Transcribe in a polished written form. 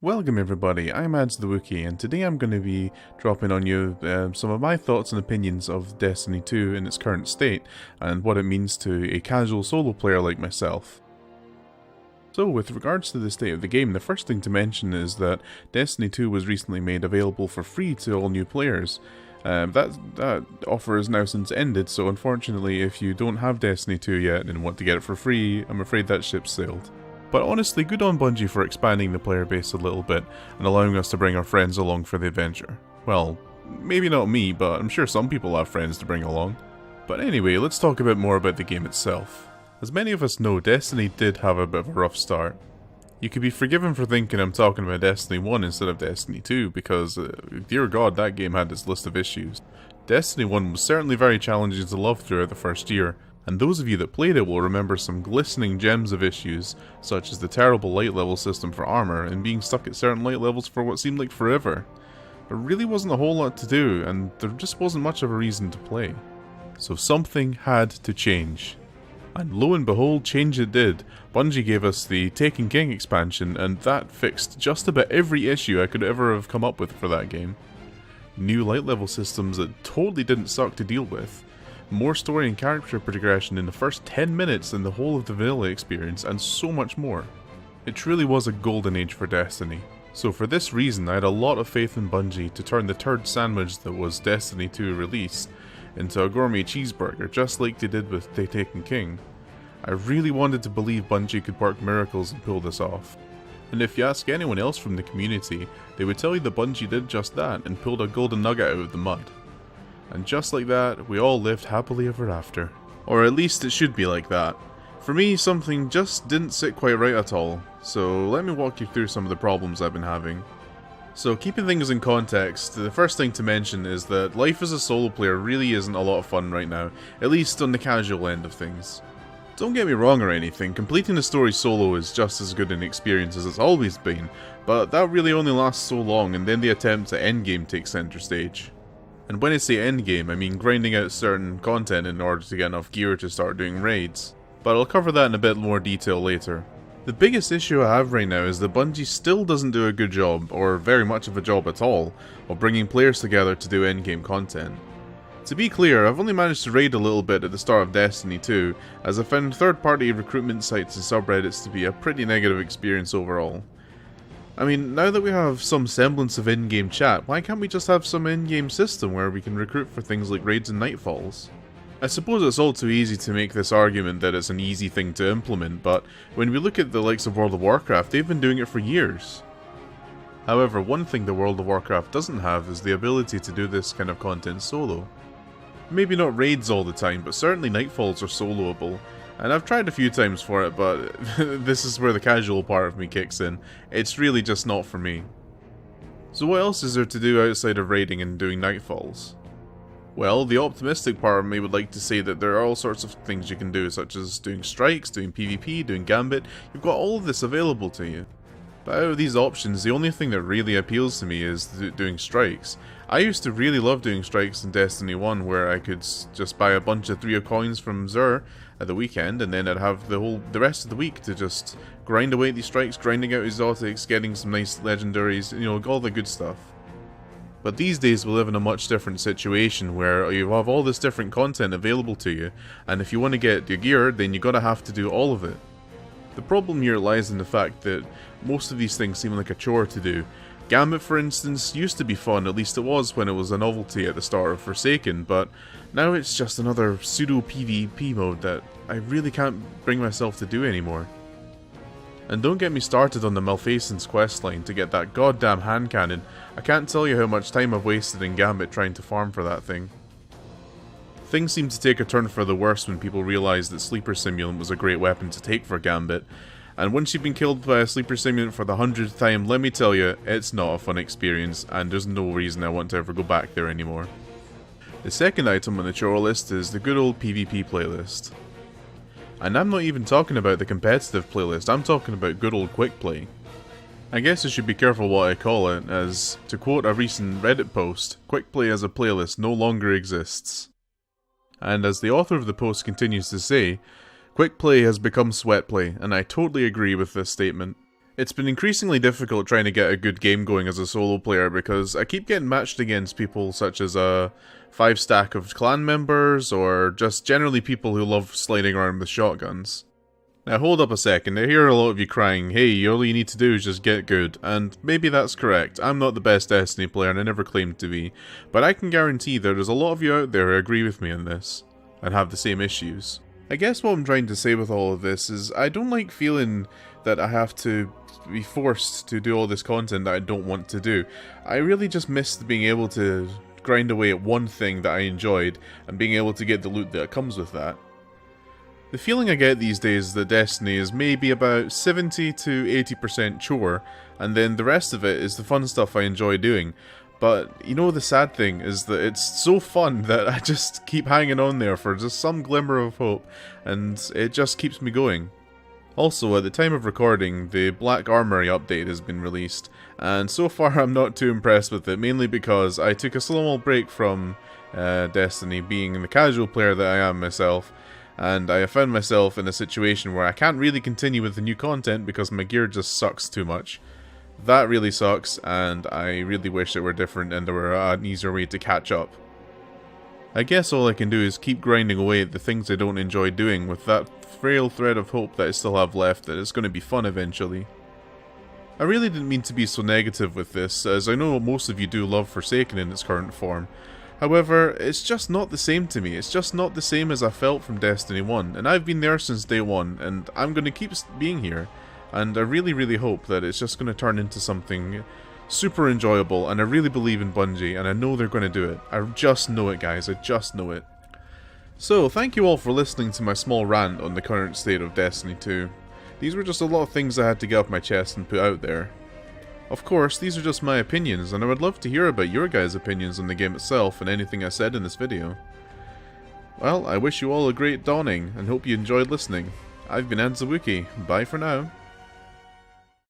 Welcome everybody, I'm Ads the Wookie, and today I'm going to be dropping on you some of my thoughts and opinions of Destiny 2 in its current state, and what it means to a casual solo player like myself. So with regards to the state of the game, the first thing to mention is that Destiny 2 was recently made available for free to all new players. That offer has now since ended, so unfortunately if you don't have Destiny 2 yet and want to get it for free, I'm afraid that ship's sailed. But honestly, good on Bungie for expanding the player base a little bit and allowing us to bring our friends along for the adventure. Well, maybe not me, but I'm sure some people have friends to bring along. But anyway, let's talk a bit more about the game itself. As many of us know, Destiny did have a bit of a rough start. You could be forgiven for thinking I'm talking about Destiny 1 instead of Destiny 2 because, dear god, that game had its list of issues. Destiny 1 was certainly very challenging to love throughout the first year, and those of you that played it will remember some glistening gems of issues, such as the terrible light level system for armor and being stuck at certain light levels for what seemed like forever. There really wasn't a whole lot to do, and there just wasn't much of a reason to play. So something had to change. And lo and behold, change it did. Bungie gave us the Taken King expansion, and that fixed just about every issue I could ever have come up with for that game. New light level systems that totally didn't suck to deal with. More story and character progression in the first 10 minutes than the whole of the vanilla experience, and so much more. It truly was a golden age for Destiny. So for this reason, I had a lot of faith in Bungie to turn the turd sandwich that was Destiny 2 release into a gourmet cheeseburger, just like they did with The Taken King. I really wanted to believe Bungie could work miracles and pull this off. And if you ask anyone else from the community, they would tell you that Bungie did just that and pulled a golden nugget out of the mud. And just like that, we all lived happily ever after. Or at least it should be like that. For me, something just didn't sit quite right at all, so let me walk you through some of the problems I've been having. So keeping things in context, the first thing to mention is that life as a solo player really isn't a lot of fun right now, at least on the casual end of things. Don't get me wrong or anything, completing the story solo is just as good an experience as it's always been, but that really only lasts so long, and then the attempt at endgame takes center stage. And when I say endgame, I mean grinding out certain content in order to get enough gear to start doing raids. But I'll cover that in a bit more detail later. The biggest issue I have right now is that Bungie still doesn't do a good job, or very much of a job at all, of bringing players together to do endgame content. To be clear, I've only managed to raid a little bit at the start of Destiny 2, as I found third-party recruitment sites and subreddits to be a pretty negative experience overall. I mean, now that we have some semblance of in-game chat, why can't we just have some in-game system where we can recruit for things like raids and nightfalls? I suppose it's all too easy to make this argument that it's an easy thing to implement, but when we look at the likes of World of Warcraft, they've been doing it for years. However, one thing that World of Warcraft doesn't have is the ability to do this kind of content solo. Maybe not raids all the time, but certainly nightfalls are soloable. And I've tried a few times for it, but this is where the casual part of me kicks in. It's really just not for me. So what else is there to do outside of raiding and doing nightfalls? Well, the optimistic part of me would like to say that there are all sorts of things you can do, such as doing strikes, doing PvP, doing Gambit. You've got all of this available to you. But out of these options, the only thing that really appeals to me is doing strikes. I used to really love doing strikes in Destiny 1, where I could just buy a bunch of 3 coins from Xur at the weekend, and then I'd have the rest of the week to just grind away these strikes, grinding out exotics, getting some nice legendaries, you know, all the good stuff. But these days we live in a much different situation where you have all this different content available to you, and if you want to get your gear, then you're gonna have to do all of it. The problem here lies in the fact that most of these things seem like a chore to do. Gambit, for instance, used to be fun, at least it was when it was a novelty at the start of Forsaken, but now it's just another pseudo PvP mode that I really can't bring myself to do anymore. And don't get me started on the Malfeasance questline to get that goddamn hand cannon. I can't tell you how much time I've wasted in Gambit trying to farm for that thing. Things seem to take a turn for the worse when people realised that Sleeper Simulant was a great weapon to take for Gambit. And once you've been killed by a Sleeper Simulant for the 100th time, let me tell you, it's not a fun experience, and there's no reason I want to ever go back there anymore. The second item on the chore list is the good old PvP playlist. And I'm not even talking about the competitive playlist, I'm talking about good old quick play. I guess I should be careful what I call it, as, to quote a recent Reddit post, quick play as a playlist no longer exists. And as the author of the post continues to say, quick play has become sweat play, and I totally agree with this statement. It's been increasingly difficult trying to get a good game going as a solo player because I keep getting matched against people such as a 5-stack of clan members, or just generally people who love sliding around with shotguns. Now hold up a second, I hear a lot of you crying, hey, all you need to do is just get good, and maybe that's correct. I'm not the best Destiny player and I never claimed to be, but I can guarantee there's a lot of you out there who agree with me on this, and have the same issues. I guess what I'm trying to say with all of this is I don't like feeling that I have to be forced to do all this content that I don't want to do. I really just missed being able to grind away at one thing that I enjoyed and being able to get the loot that comes with that. The feeling I get these days is that Destiny is maybe about 70 to 80% chore, and then the rest of it is the fun stuff I enjoy doing. But, you know, the sad thing is that it's so fun that I just keep hanging on there for just some glimmer of hope, and it just keeps me going. Also, at the time of recording, the Black Armory update has been released, and so far I'm not too impressed with it, mainly because I took a small break from Destiny, being the casual player that I am myself, and I have found myself in a situation where I can't really continue with the new content because my gear just sucks too much. That really sucks, and I really wish it were different and there were an easier way to catch up. I guess all I can do is keep grinding away at the things I don't enjoy doing with that frail thread of hope that I still have left that it's going to be fun eventually. I really didn't mean to be so negative with this, as I know most of you do love Forsaken in its current form. However, it's just not the same to me. It's just not the same as I felt from Destiny 1, and I've been there since day one, and I'm going to keep being here. And I really hope that it's just going to turn into something super enjoyable, and I really believe in Bungie, and I know they're going to do it. I just know it, guys. I just know it. So, thank you all for listening to my small rant on the current state of Destiny 2. These were just a lot of things I had to get off my chest and put out there. Of course, these are just my opinions, and I would love to hear about your guys' opinions on the game itself and anything I said in this video. Well, I wish you all a great dawning, and hope you enjoyed listening. I've been the Wookie. Bye for now.